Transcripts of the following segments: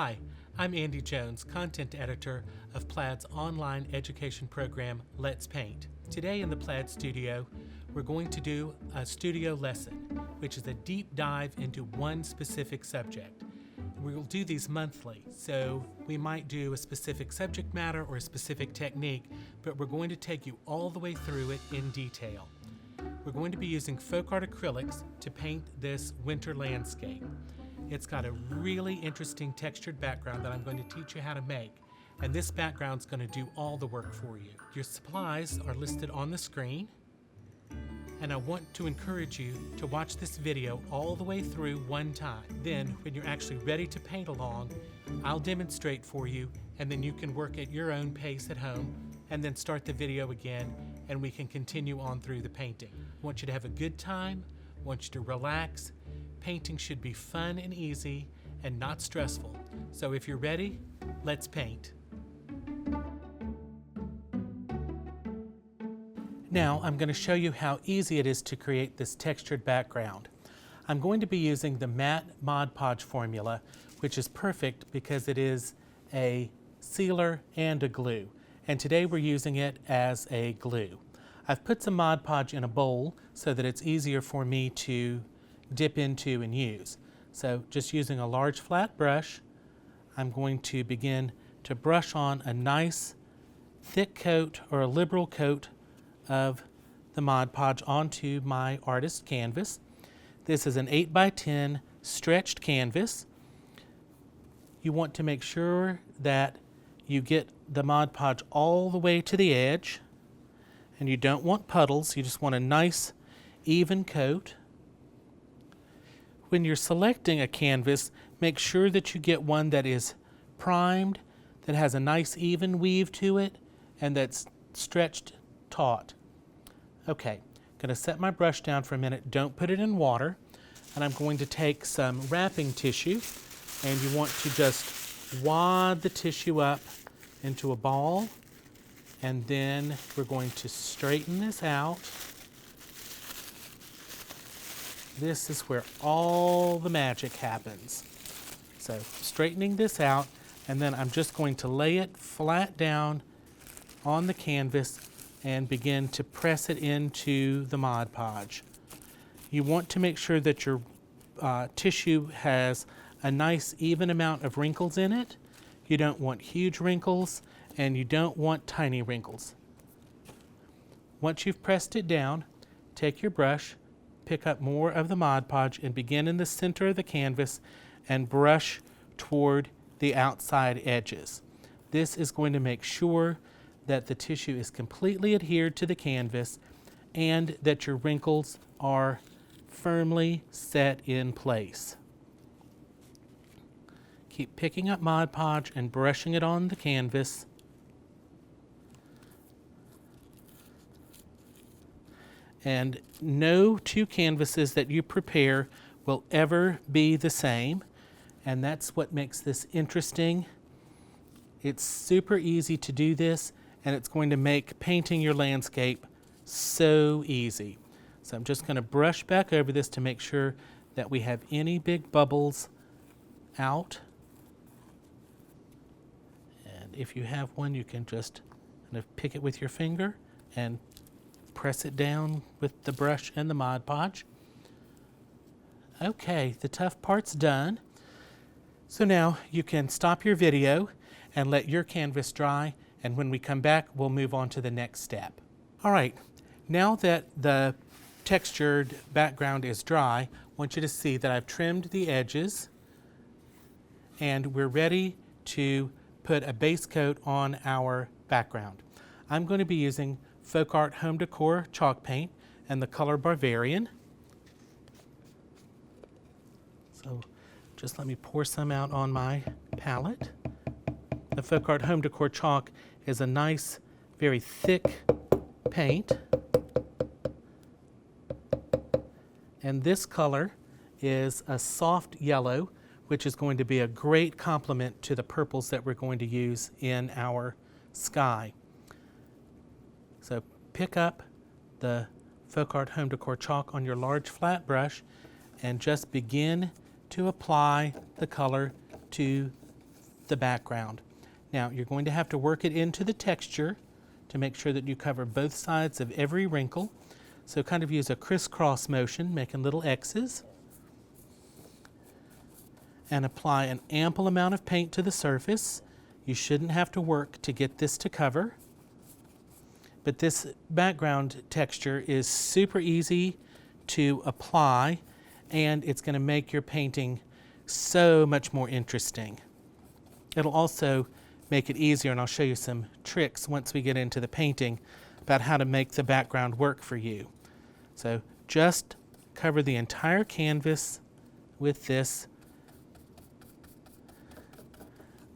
Hi, I'm Andy Jones, content editor of Plaid's online education program, Let's Paint. Today in the Plaid studio, we're going to do a studio lesson, which is a deep dive into one specific subject. We'll do these monthly, so we might do a specific subject matter or a specific technique, but we're going to take you all the way through it in detail. We're going to be using FolkArt Acrylics to paint this winter landscape. It's got a really interesting textured background that I'm going to teach you how to make, and this background's going to do all the work for you. Your supplies are listed on the screen, and I want to encourage you to watch this video all the way through one time. Then, when you're actually ready to paint along, I'll demonstrate for you, and then you can work at your own pace at home, and then start the video again, and we can continue on through the painting. I want you to have a good time, I want you to relax. Painting should be fun and easy and not stressful. So if you're ready, let's paint. Now I'm going to show you how easy it is to create this textured background. I'm going to be using the matte Mod Podge formula, which is perfect because it is a sealer and a glue. And today we're using it as a glue. I've put some Mod Podge in a bowl so that it's easier for me to dip into and use. So just using a large flat brush, I'm going to begin to brush on a nice thick coat or a liberal coat of the Mod Podge onto my artist canvas. This is an 8x10 stretched canvas. You want to make sure that you get the Mod Podge all the way to the edge, and you don't want puddles, you just want a nice even coat. When you're selecting a canvas, make sure that you get one that is primed, that has a nice even weave to it, and that's stretched taut. Okay, going to set my brush down for a minute. Don't put it in water. And I'm going to take some wrapping tissue, and you want to just wad the tissue up into a ball, and then we're going to straighten this out. This is where all the magic happens. So straightening this out, and then I'm just going to lay it flat down on the canvas and begin to press it into the Mod Podge. You want to make sure that your tissue has a nice even amount of wrinkles in it. You don't want huge wrinkles, and you don't want tiny wrinkles. Once you've pressed it down, take your brush, pick up more of the Mod Podge, and begin in the center of the canvas and brush toward the outside edges. This is going to make sure that the tissue is completely adhered to the canvas and that your wrinkles are firmly set in place. Keep picking up Mod Podge and brushing it on the canvas. And no two canvases that you prepare will ever be the same, and that's what makes this interesting. It's super easy to do this, and it's going to make painting your landscape so easy. So I'm just going to brush back over this to make sure that we have any big bubbles out. And if you have one, you can just kind of pick it with your finger and press it down with the brush and the Mod Podge. Okay, the tough part's done. So now you can stop your video and let your canvas dry, and when we come back, we'll move on to the next step. All right, now that the textured background is dry, I want you to see that I've trimmed the edges, and we're ready to put a base coat on our background. I'm going to be using FolkArt Home Decor chalk paint and the color Bavarian. So just let me pour some out on my palette. The FolkArt Home Decor chalk is a nice, very thick paint. And this color is a soft yellow, which is going to be a great complement to the purples that we're going to use in our sky. So pick up the FolkArt Home Decor chalk on your large flat brush and just begin to apply the color to the background. Now you're going to have to work it into the texture to make sure that you cover both sides of every wrinkle. So kind of use a crisscross motion, making little X's. And apply an ample amount of paint to the surface. You shouldn't have to work to get this to cover. But this background texture is super easy to apply, and it's going to make your painting so much more interesting. It'll also make it easier, and I'll show you some tricks once we get into the painting about how to make the background work for you. So just cover the entire canvas with this,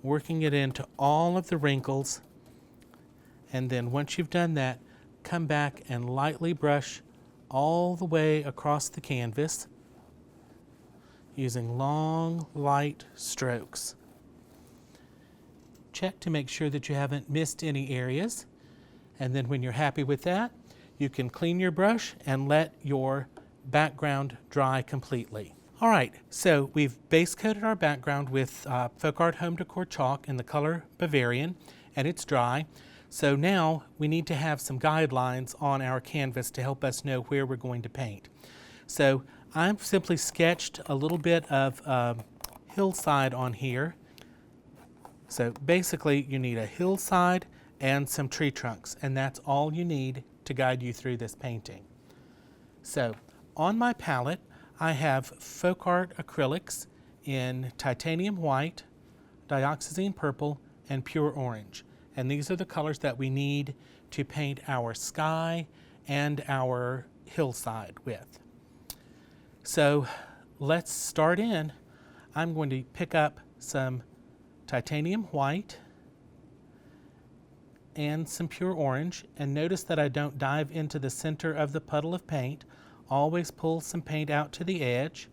working it into all of the wrinkles, and then once you've done that, come back and lightly brush all the way across the canvas using long, light strokes. Check to make sure that you haven't missed any areas, and then when you're happy with that, you can clean your brush and let your background dry completely. All right, so we've base coated our background with FolkArt Home Decor chalk in the color Bavarian, and it's dry. So now we need to have some guidelines on our canvas to help us know where we're going to paint. So I've simply sketched a little bit of hillside on here. So basically you need a hillside and some tree trunks, and that's all you need to guide you through this painting. So on my palette, I have FolkArt Acrylics in titanium white, dioxazine purple, and pure orange. And these are the colors that we need to paint our sky and our hillside with. So let's start in. I'm going to pick up some titanium white and some pure orange, and notice that I don't dive into the center of the puddle of paint. Always pull some paint out to the edge.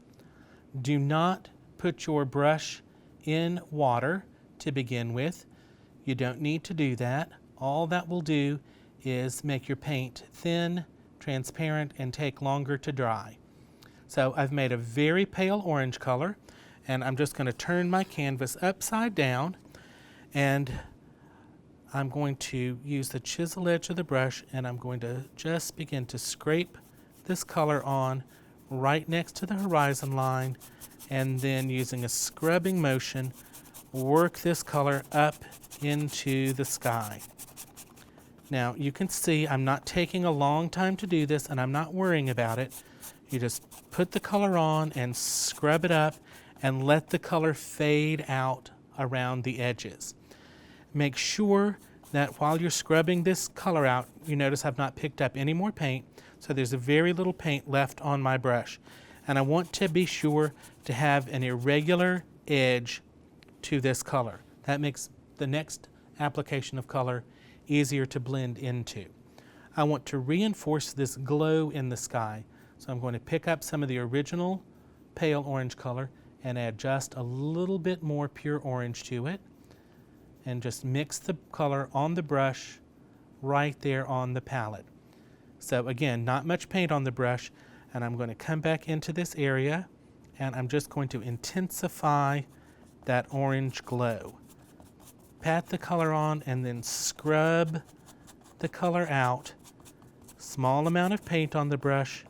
Do not put your brush in water to begin with. You don't need to do that. All that will do is make your paint thin, transparent, and take longer to dry. So I've made a very pale orange color, and I'm just going to turn my canvas upside down, and I'm going to use the chisel edge of the brush, and I'm going to just begin to scrape this color on right next to the horizon line, and then using a scrubbing motion, work this color up into the sky. Now you can see I'm not taking a long time to do this, and I'm not worrying about it. You just put the color on and scrub it up and let the color fade out around the edges. Make sure that while you're scrubbing this color out, you notice I've not picked up any more paint, so there's a very little paint left on my brush. And I want to be sure to have an irregular edge to this color. That makes the next application of color easier to blend into. I want to reinforce this glow in the sky, so I'm going to pick up some of the original pale orange color and add just a little bit more pure orange to it, and just mix the color on the brush right there on the palette. So again, not much paint on the brush, and I'm going to come back into this area, and I'm just going to intensify that orange glow. Pat the color on and then scrub the color out. Small amount of paint on the brush,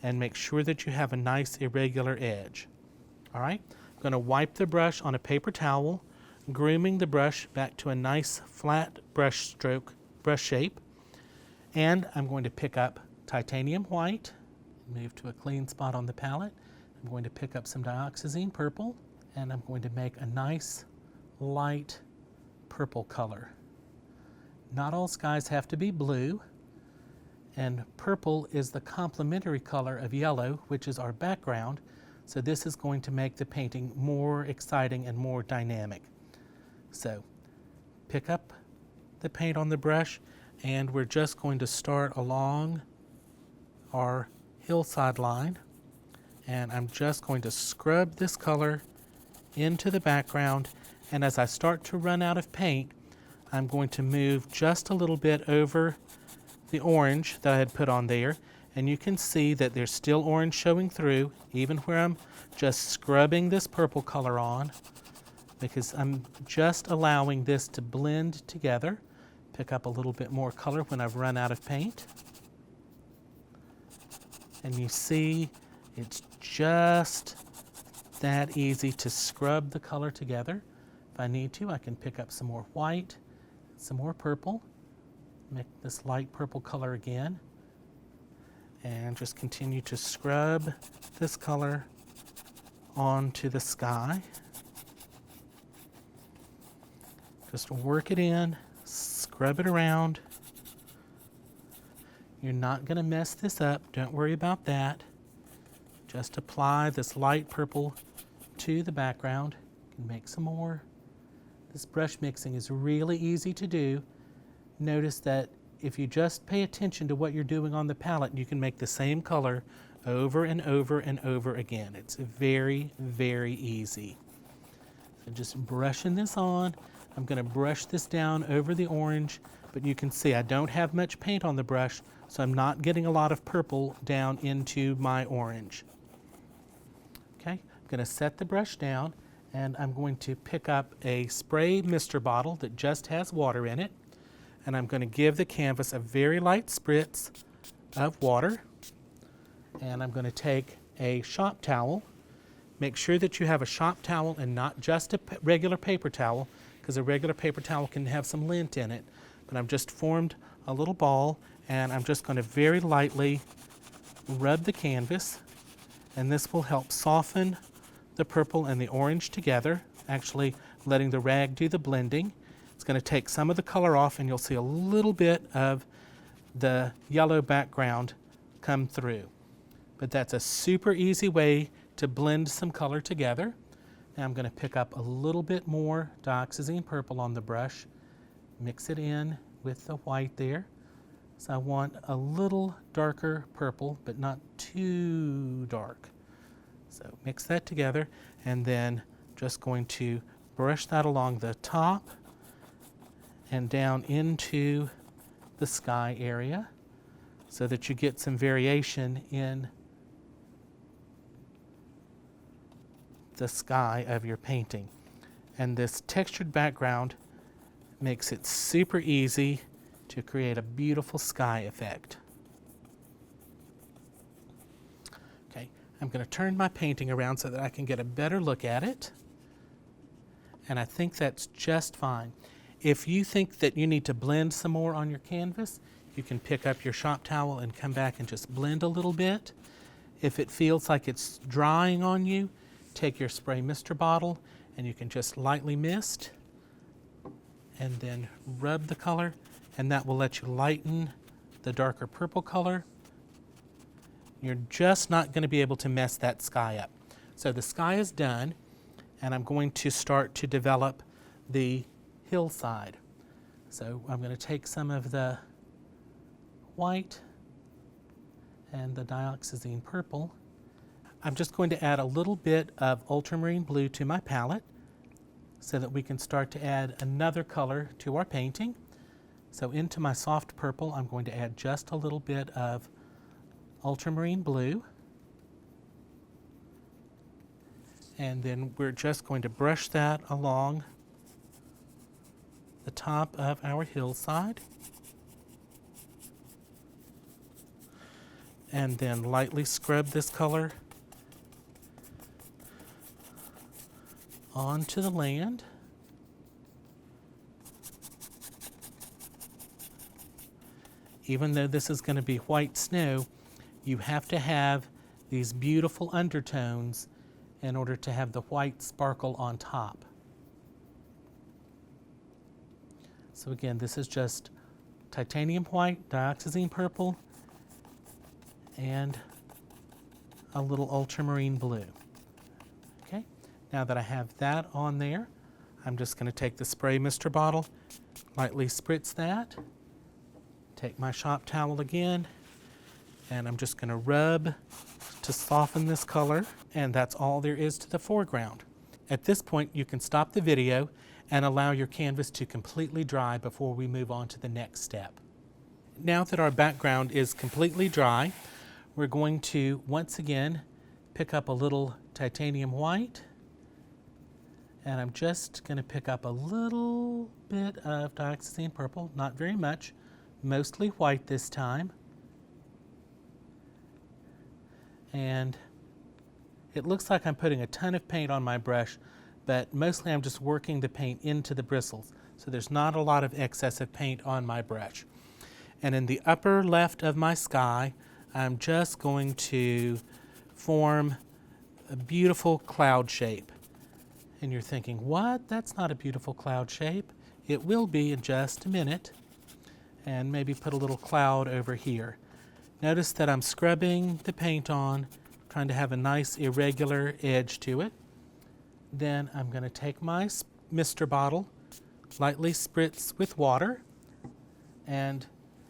and make sure that you have a nice irregular edge. All right, I'm going to wipe the brush on a paper towel, grooming the brush back to a nice flat brush stroke, brush shape. And I'm going to pick up titanium white, move to a clean spot on the palette. I'm going to pick up some dioxazine purple, and I'm going to make a nice light purple color. Not all skies have to be blue, and purple is the complementary color of yellow, which is our background, so this is going to make the painting more exciting and more dynamic. So pick up the paint on the brush, and we're just going to start along our hillside line, and I'm just going to scrub this color into the background, and as I start to run out of paint, I'm going to move just a little bit over the orange that I had put on there, and you can see that there's still orange showing through even where I'm just scrubbing this purple color on. because I'm just allowing this to blend together. Pick up a little bit more color when I've run out of paint. And you see, it's just that easy to scrub the color together. If I need to, I can pick up some more white, some more purple, make this light purple color again, and just continue to scrub this color onto the sky. Just work it in, scrub it around. You're not going to mess this up, don't worry about that. Just apply this light purple to the background. You can make some more. This brush mixing is really easy to do. Notice that if you just pay attention to what you're doing on the palette, you can make the same color over and over and over again. It's very, very easy. So just brushing this on. I'm going to brush this down over the orange, but you can see I don't have much paint on the brush, so I'm not getting a lot of purple down into my orange. Okay, I'm going to set the brush down, and I'm going to pick up a spray mister bottle that just has water in it, and I'm going to give the canvas a very light spritz of water, and I'm going to take a shop towel. Make sure that you have a shop towel and not just a regular paper towel, because a regular paper towel can have some lint in it. But I've just formed a little ball, and I'm just going to very lightly rub the canvas, and this will help soften the purple and the orange together, actually letting the rag do the blending. It's going to take some of the color off, and you'll see a little bit of the yellow background come through. But that's a super easy way to blend some color together. Now I'm going to pick up a little bit more dioxazine purple on the brush, mix it in with the white there. So I want a little darker purple, but not too dark. So mix that together, and then just going to brush that along the top and down into the sky area so that you get some variation in the sky of your painting. And this textured background makes it super easy to create a beautiful sky effect. Okay, I'm going to turn my painting around so that I can get a better look at it. And I think that's just fine. If you think that you need to blend some more on your canvas, you can pick up your shop towel and come back and just blend a little bit. If it feels like it's drying on you, take your spray mister bottle and you can just lightly mist and then rub the color, and that will let you lighten the darker purple color. You're just not going to be able to mess that sky up. So the sky is done, and I'm going to start to develop the hillside. So I'm going to take some of the white and the dioxazine purple. I'm just going to add a little bit of ultramarine blue to my palette so that we can start to add another color to our painting. So into my soft purple, I'm going to add just a little bit of ultramarine blue. And then we're just going to brush that along the top of our hillside. And then lightly scrub this color onto the land. Even though this is going to be white snow, you have to have these beautiful undertones in order to have the white sparkle on top. So again, this is just titanium white, dioxazine purple, and a little ultramarine blue. Okay, now that I have that on there, I'm just going to take the spray mister bottle, lightly spritz that, take my shop towel again, and I'm just going to rub to soften this color, and that's all there is to the foreground. At this point, you can stop the video and allow your canvas to completely dry before we move on to the next step. Now that our background is completely dry, we're going to once again pick up a little titanium white And I'm just going to pick up a little bit of dioxazine purple, not very much, mostly white this time. And it looks like I'm putting a ton of paint on my brush, but mostly I'm just working the paint into the bristles. So there's not a lot of excessive paint on my brush. And in the upper left of my sky, I'm just going to form a beautiful cloud shape. And you're thinking, what? That's not a beautiful cloud shape. It will be in just a minute. And maybe put a little cloud over here. Notice that I'm scrubbing the paint on, trying to have a nice irregular edge to it. Then I'm going to take my mister bottle, lightly spritz with water. And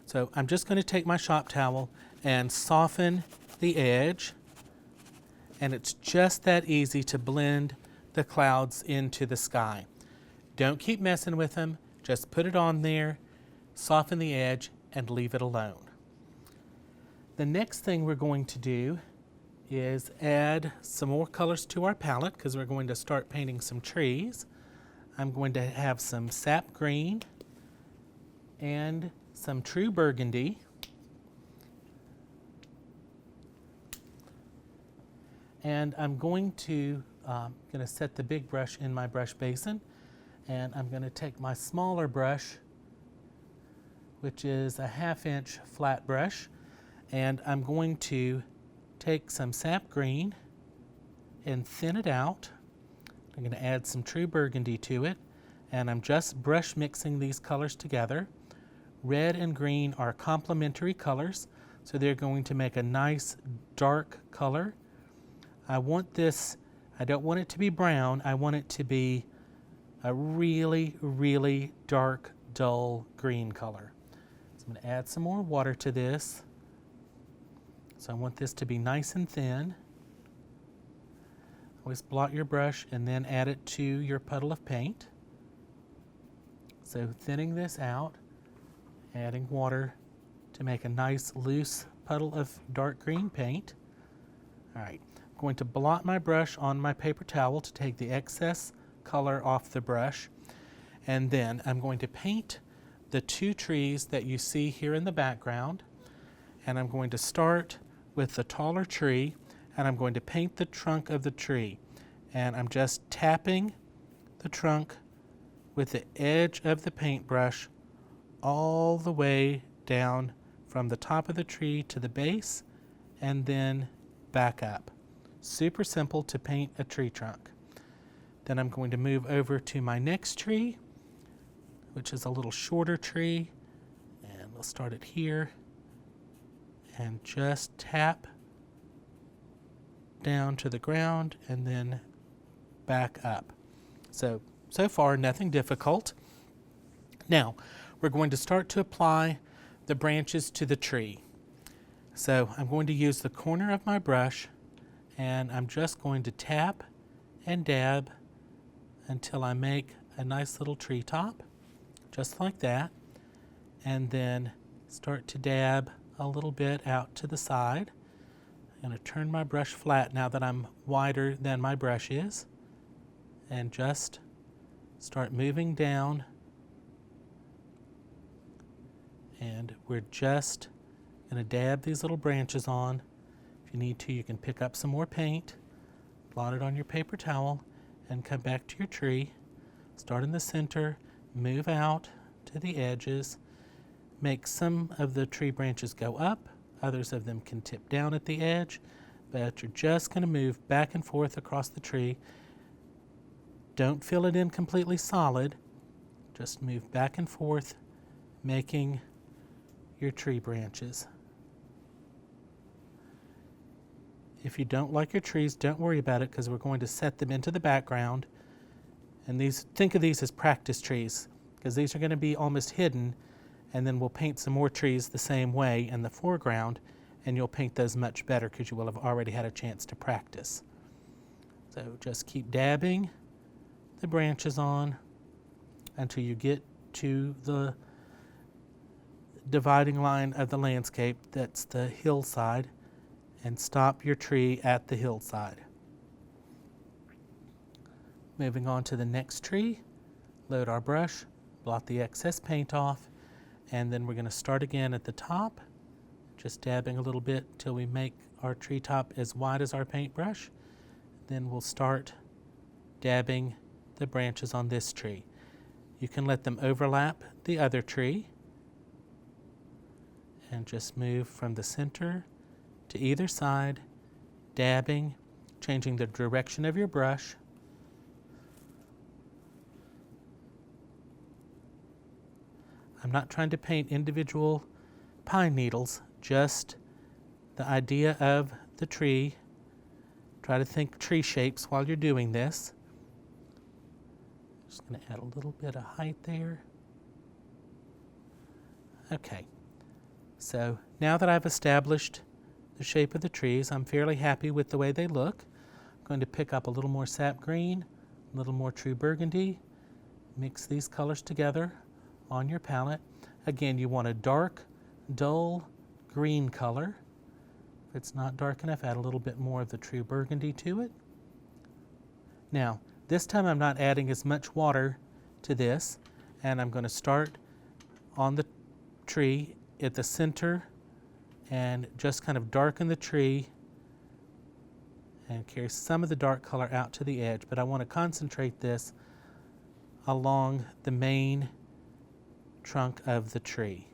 so I'm just going to take my shop towel and soften the edge. And it's just that easy to blend the clouds into the sky. Don't keep messing with them. Just put it on there, soften the edge, and leave it alone. The next thing we're going to do is add some more colors to our palette because we're going to start painting some trees. I'm going to have some sap green and some true burgundy. And I'm going to set the big brush in my brush basin, and I'm going to take my smaller brush, which is a 1/2 inch flat brush, and I'm going to take some sap green and thin it out. I'm going to add some true burgundy to it, and I'm just brush mixing these colors together. Red and green are complementary colors, so they're going to make a nice dark color. I want this, I don't want it to be brown, I want it to be a really, really dark, dull green color. So I'm going to add some more water to this. So I want this to be nice and thin. Always blot your brush and then add it to your puddle of paint. So thinning this out, adding water to make a nice loose puddle of dark green paint. All right, I'm going to blot my brush on my paper towel to take the excess color off the brush. And then I'm going to paint the two trees that you see here in the background. And I'm going to start with the taller tree, and I'm going to paint the trunk of the tree. And I'm just tapping the trunk with the edge of the paintbrush all the way down from the top of the tree to the base and then back up. Super simple to paint a tree trunk. Then I'm going to move over to my next tree, which is a little shorter tree, and we'll start it here and just tap down to the ground and then back up. So far nothing difficult. Now we're going to start to apply the branches to the tree. So I'm going to use the corner of my brush, and I'm just going to tap and dab until I make a nice little tree top, just like that, and then start to dab a little bit out to the side. I'm going to turn my brush flat now that I'm wider than my brush is, and just start moving down, and we're just going to dab these little branches on. If you need to, you can pick up some more paint, blot it on your paper towel, and come back to your tree. Start in the center, move out to the edges, make some of the tree branches go up, others of them can tip down at the edge, but you're just going to move back and forth across the tree. Don't fill it in completely solid, just move back and forth, making your tree branches. If you don't like your trees, don't worry about it, because we're going to set them into the background. And think of these as practice trees, because these are going to be almost hidden, and then we'll paint some more trees the same way in the foreground, and you'll paint those much better because you will have already had a chance to practice. So just keep dabbing the branches on until you get to the dividing line of the landscape, that's the hillside, and stop your tree at the hillside. Moving on to the next tree, load our brush, blot the excess paint off, and then we're going to start again at the top, just dabbing a little bit till we make our tree top as wide as our paintbrush. Then we'll start dabbing the branches on this tree. You can let them overlap the other tree and just move from the center to either side, dabbing, changing the direction of your brush. I'm not trying to paint individual pine needles, just the idea of the tree. Try to think tree shapes while you're doing this. Just going to add a little bit of height there. Okay, so now that I've established the shape of the trees, I'm fairly happy with the way they look. I'm going to pick up a little more sap green, a little more true burgundy, mix these colors together on your palette. Again, you want a dark, dull green color. If it's not dark enough, add a little bit more of the true burgundy to it. Now, this time I'm not adding as much water to this, and I'm going to start on the tree at the center and just kind of darken the tree and carry some of the dark color out to the edge, but I want to concentrate this along the main trunk of the tree.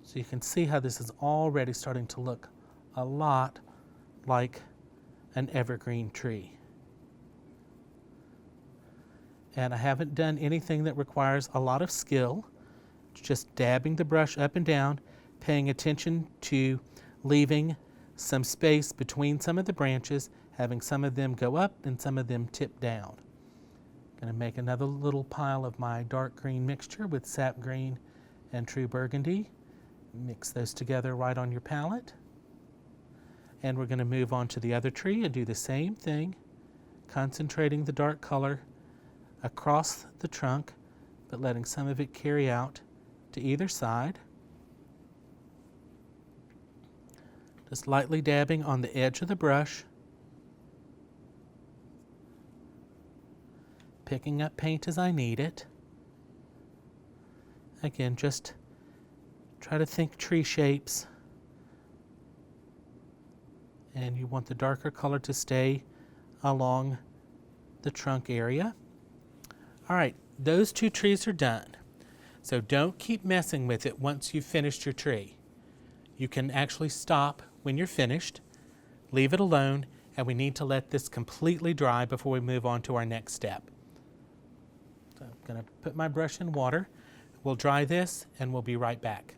So you can see how this is already starting to look a lot like an evergreen tree. And I haven't done anything that requires a lot of skill. It's just dabbing the brush up and down, paying attention to leaving some space between some of the branches, having some of them go up and some of them tip down. I'm going to make another little pile of my dark green mixture with sap green and true burgundy. Mix those together right on your palette. And we're going to move on to the other tree and do the same thing, concentrating the dark color across the trunk, but letting some of it carry out to either side. Just lightly dabbing on the edge of the brush, picking up paint as I need it. Again, just try to think tree shapes, and you want the darker color to stay along the trunk area. All right, those two trees are done. So don't keep messing with it once you've finished your tree. You can actually stop when you're finished, leave it alone, and we need to let this completely dry before we move on to our next step. So I'm going to put my brush in water. We'll dry this and we'll be right back.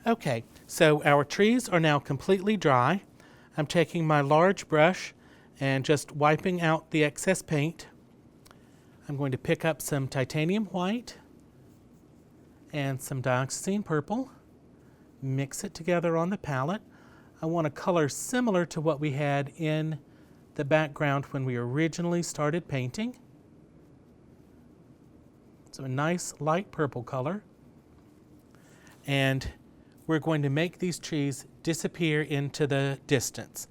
Okay, so our trees are now completely dry. I'm taking my large brush and just wiping out the excess paint. I'm going to pick up some titanium white and some dioxazine purple, mix it together on the palette. I want a color similar to what we had in the background when we originally started painting. So a nice light purple color. And we're going to make these trees disappear into the distance.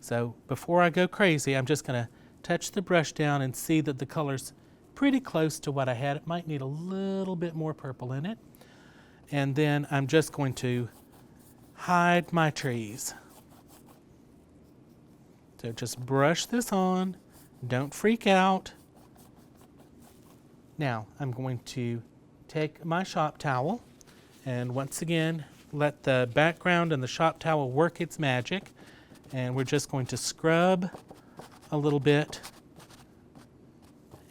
So before I go crazy, I'm just going to touch the brush down and see that the color's pretty close to what I had. It might need a little bit more purple in it. And then I'm just going to hide my trees. So just brush this on. Don't freak out. Now I'm going to take my shop towel and once again let the background and the shop towel work its magic, and we're just going to scrub a little bit,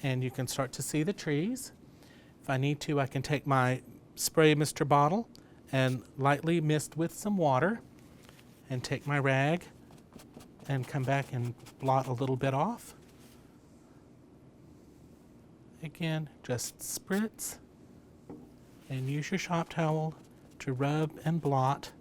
and you can start to see the trees. If I need to, I can take my spray mister bottle and lightly mist with some water and take my rag and come back and blot a little bit off. Again, just spritz and use your shop towel to rub and blot.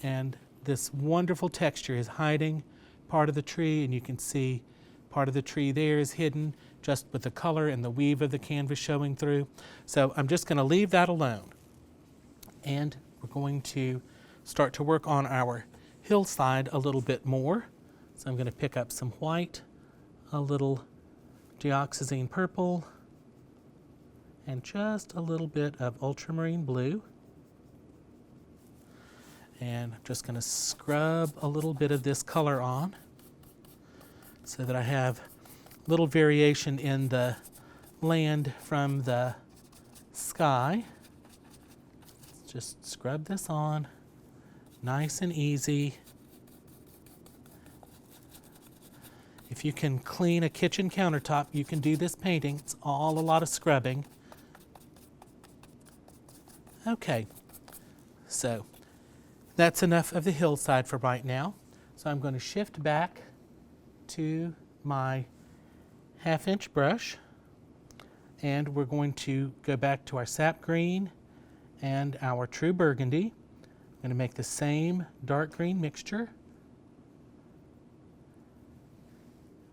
And this wonderful texture is hiding part of the tree, and you can see part of the tree there is hidden just with the color and the weave of the canvas showing through. So I'm just going to leave that alone. And we're going to start to work on our hillside a little bit more. So I'm going to pick up some white, a little dioxazine purple, and just a little bit of ultramarine blue. And I'm just going to scrub a little bit of this color on so that I have little variation in the land from the sky. Just scrub this on, nice and easy. If you can clean a kitchen countertop, you can do this painting. It's all a lot of scrubbing. Okay, so that's enough of the hillside for right now. So I'm going to shift back to my 1/2-inch brush, and we're going to go back to our sap green and our true burgundy. I'm going to make the same dark green mixture.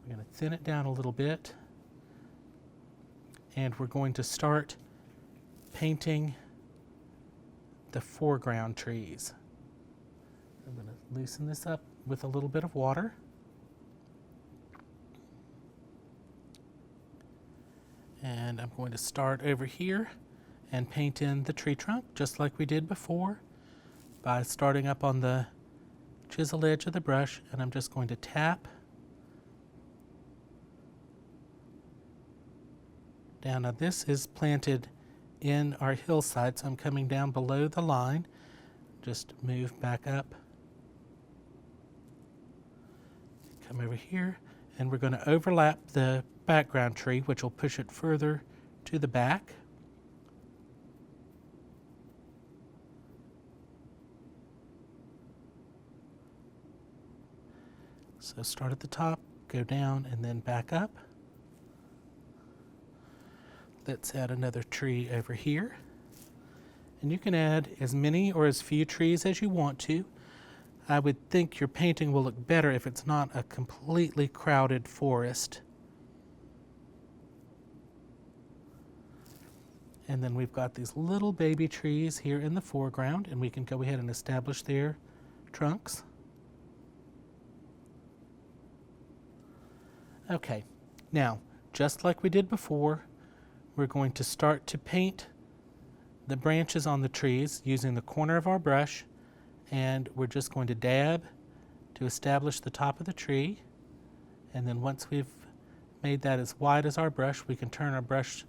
We're going to thin it down a little bit, and we're going to start painting the foreground trees. I'm going to loosen this up with a little bit of water. And I'm going to start over here and paint in the tree trunk just like we did before by starting up on the chisel edge of the brush, and I'm just going to tap down. Now this is planted in our hillside, so I'm coming down below the line. Just move back up. Come over here, and we're going to overlap the background tree, which will push it further to the back. So start at the top, go down, and then back up. Let's add another tree over here. And you can add as many or as few trees as you want to. I would think your painting will look better if it's not a completely crowded forest. And then we've got these little baby trees here in the foreground, and we can go ahead and establish their trunks. Okay, now, just like we did before, we're going to start to paint the branches on the trees using the corner of our brush, and we're just going to dab to establish the top of the tree. And then once we've made that as wide as our brush, we can turn our brush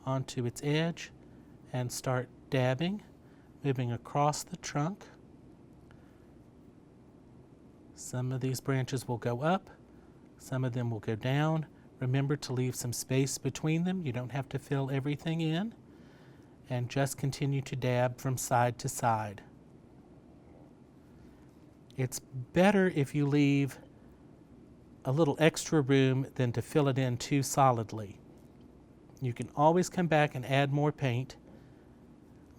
onto its edge and start dabbing, moving across the trunk. Some of these branches will go up, some of them will go down. Remember to leave some space between them. You don't have to fill everything in. And just continue to dab from side to side. It's better if you leave a little extra room than to fill it in too solidly. You can always come back and add more paint.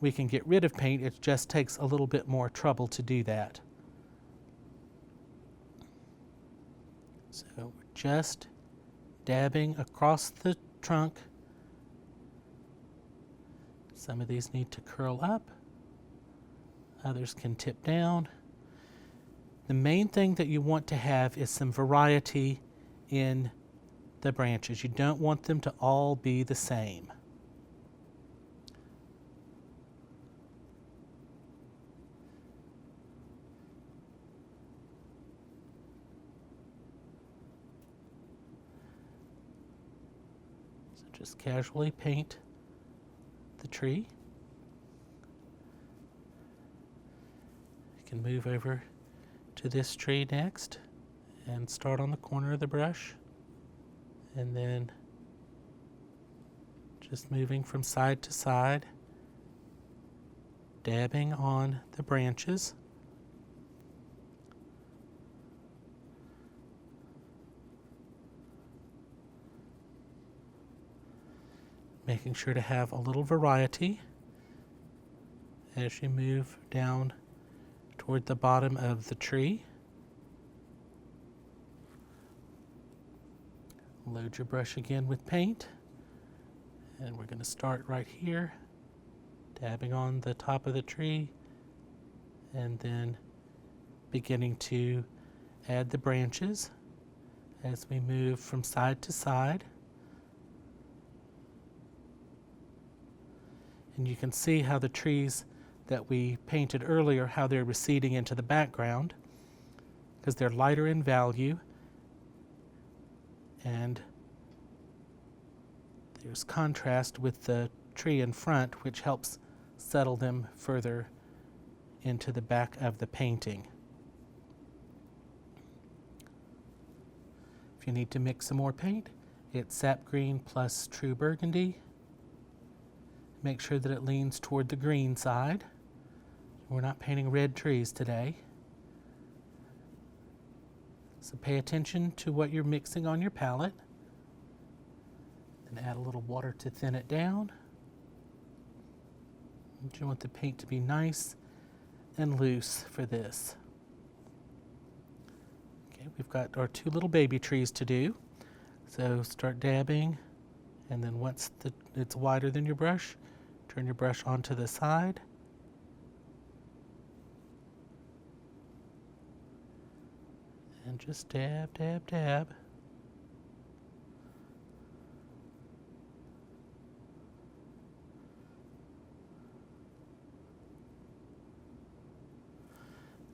We can get rid of paint, it just takes a little bit more trouble to do that. So we're just dabbing across the trunk. Some of these need to curl up, others can tip down. The main thing that you want to have is some variety in the branches. You don't want them to all be the same. So just casually paint the tree. You can move over to this tree next and start on the corner of the brush, and then just moving from side to side, dabbing on the branches. Making sure to have a little variety as you move down toward the bottom of the tree. Load your brush again with paint, and we're going to start right here, dabbing on the top of the tree and then beginning to add the branches as we move from side to side. And you can see how the trees that we painted earlier, how they're receding into the background because they're lighter in value, and there's contrast with the tree in front, which helps settle them further into the back of the painting. If you need to mix some more paint, it's sap green plus true burgundy. Make sure that it leans toward the green side. We're not painting red trees today. So pay attention to what you're mixing on your palette. And add a little water to thin it down. You want the paint to be nice and loose for this. Okay, we've got our two little baby trees to do. So start dabbing, and then once it's wider than your brush, turn your brush onto the side. And just dab, dab, dab.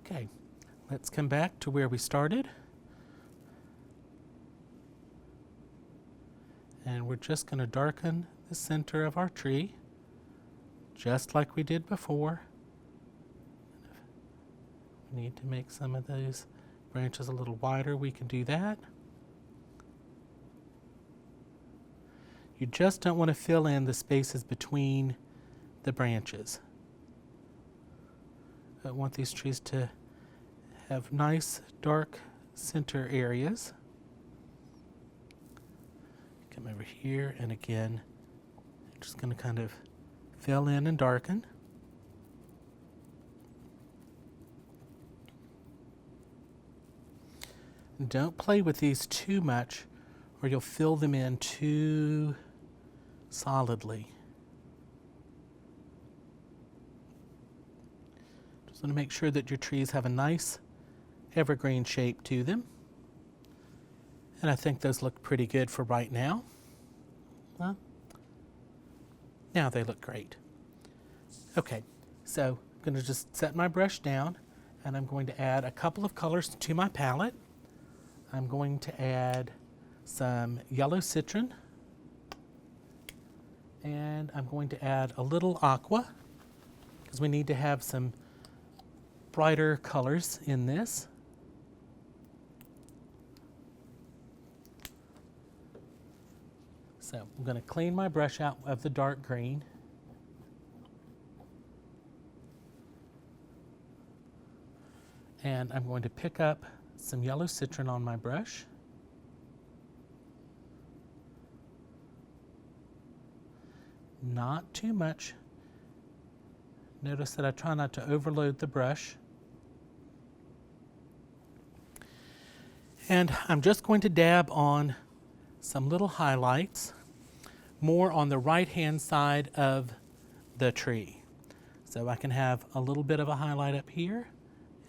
Okay, let's come back to where we started. And we're just going to darken the center of our tree, just like we did before. We need to make some of those branches a little wider. We can do that. You just don't want to fill in the spaces between the branches. I want these trees to have nice dark center areas. Come over here, and again, I'm just going to kind of fill in and darken. And don't play with these too much, or you'll fill them in too solidly. Just want to make sure that your trees have a nice evergreen shape to them. And I think those look pretty good for right now. Well, now they look great. Okay, so I'm going to just set my brush down, and I'm going to add a couple of colors to my palette. I'm going to add some yellow citron, and I'm going to add a little aqua, because we need to have some brighter colors in this. So I'm going to clean my brush out of the dark green. And I'm going to pick up some yellow citron on my brush. Not too much. Notice that I try not to overload the brush. And I'm just going to dab on some little highlights, more on the right-hand side of the tree. So I can have a little bit of a highlight up here,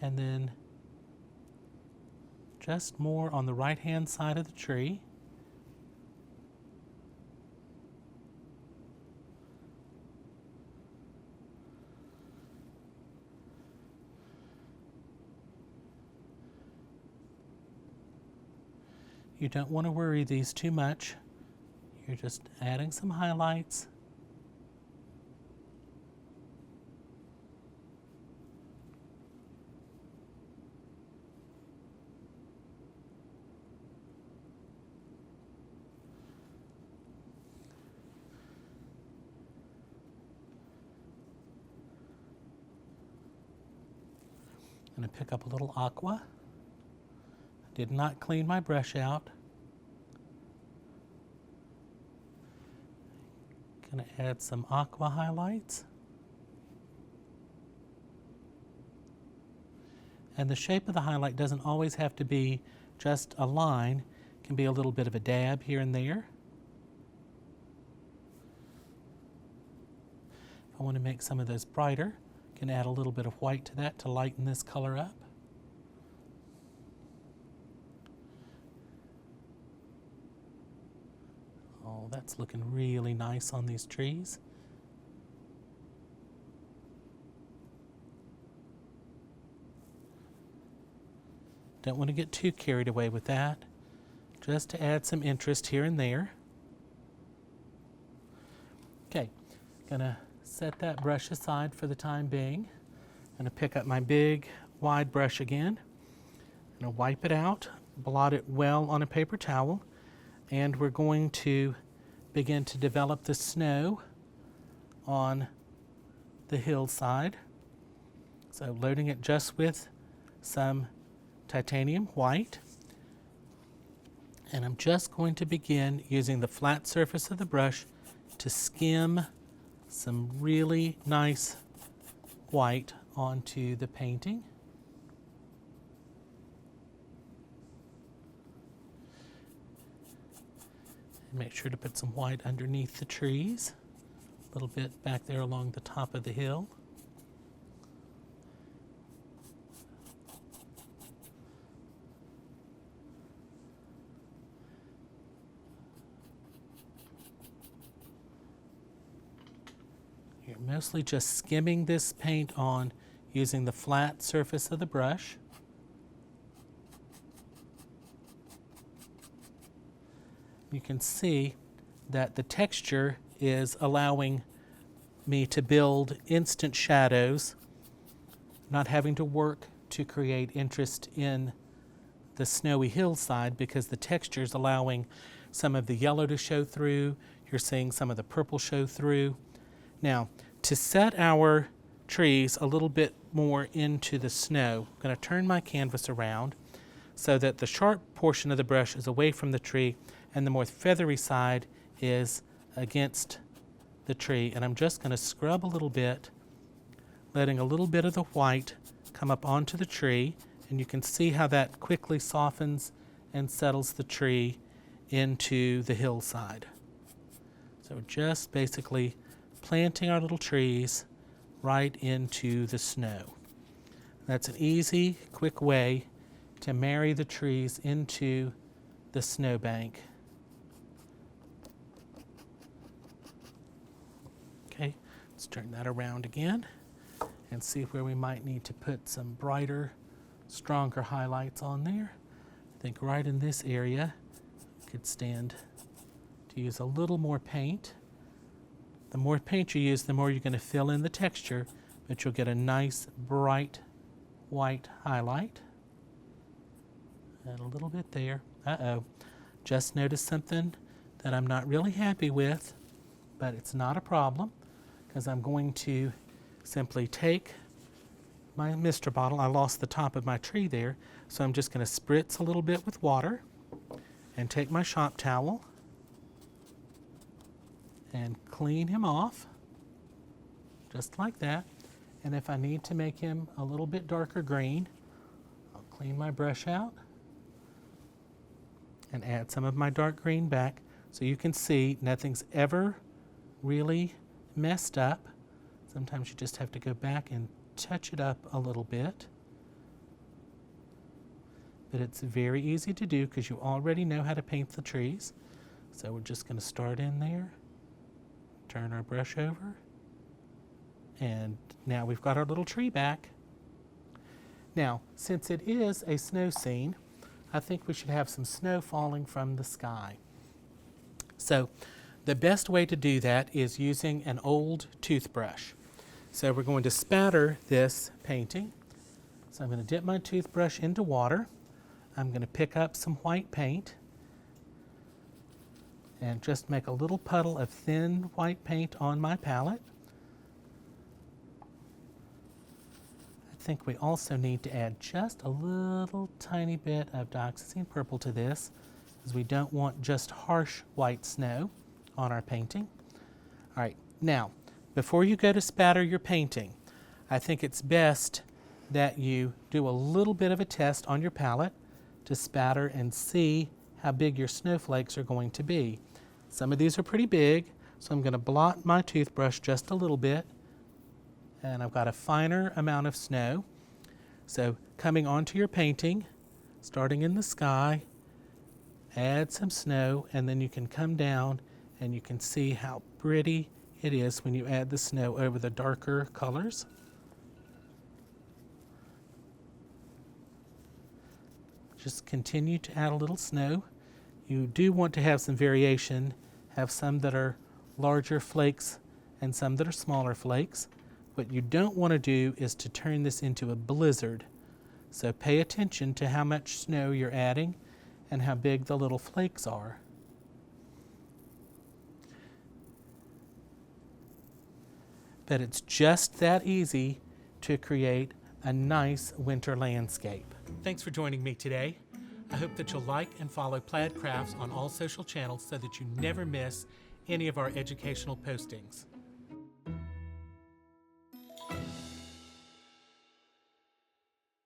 and then just more on the right-hand side of the tree. You don't want to worry these too much. You're just adding some highlights. I'm going to pick up a little aqua. Did not clean my brush out. Going to add some aqua highlights. And the shape of the highlight doesn't always have to be just a line. It can be a little bit of a dab here and there. If I want to make some of those brighter, can add a little bit of white to that to lighten this color up. Oh, that's looking really nice on these trees. Don't want to get too carried away with that, just to add some interest here and there. Okay, gonna set that brush aside for the time being. Gonna pick up my big wide brush again. Gonna wipe it out, blot it well on a paper towel, and we're going to begin to develop the snow on the hillside. So loading it just with some titanium white, and I'm just going to begin using the flat surface of the brush to skim some really nice white onto the painting. And make sure to put some white underneath the trees, a little bit back there along the top of the hill. You're mostly just skimming this paint on using the flat surface of the brush. You can see that the texture is allowing me to build instant shadows, not having to work to create interest in the snowy hillside because the texture is allowing some of the yellow to show through. You're seeing some of the purple show through. Now, to set our trees a little bit more into the snow, I'm going to turn my canvas around so that the sharp portion of the brush is away from the tree and the more feathery side is against the tree. And I'm just going to scrub a little bit, letting a little bit of the white come up onto the tree, and you can see how that quickly softens and settles the tree into the hillside. So just basically planting our little trees right into the snow. That's an easy, quick way to marry the trees into the snowbank. Okay, let's turn that around again and see where we might need to put some brighter, stronger highlights on there. I think right in this area could stand to use a little more paint. The more paint you use, the more you're going to fill in the texture, but you'll get a nice bright white highlight. And a little bit there. Uh-oh. Just noticed something that I'm not really happy with, but it's not a problem because I'm going to simply take my mister bottle. I lost the top of my tree there, so I'm just going to spritz a little bit with water and take my shop towel and clean him off, just like that. And if I need to make him a little bit darker green, I'll clean my brush out and add some of my dark green back so you can see nothing's ever really messed up. Sometimes you just have to go back and touch it up a little bit. But it's very easy to do because you already know how to paint the trees. So we're just going to start in there. Turn our brush over, and now we've got our little tree back. Now, since it is a snow scene, I think we should have some snow falling from the sky. So the best way to do that is using an old toothbrush. So we're going to spatter this painting. So I'm going to dip my toothbrush into water. I'm going to pick up some white paint and just make a little puddle of thin white paint on my palette. I think we also need to add just a little tiny bit of dioxazine purple to this, because we don't want just harsh white snow on our painting. All right, now, before you go to spatter your painting, I think it's best that you do a little bit of a test on your palette to spatter and see how big your snowflakes are going to be. Some of these are pretty big, so I'm going to blot my toothbrush just a little bit and I've got a finer amount of snow. So coming onto your painting, starting in the sky, add some snow, and then you can come down and you can see how pretty it is when you add the snow over the darker colors. Just continue to add a little snow. You do want to have some variation, have some that are larger flakes and some that are smaller flakes. What you don't want to do is to turn this into a blizzard. So pay attention to how much snow you're adding and how big the little flakes are. But it's just that easy to create a nice winter landscape. Thanks for joining me today. I hope that you'll like and follow Plaid Crafts on all social channels so that you never miss any of our educational postings.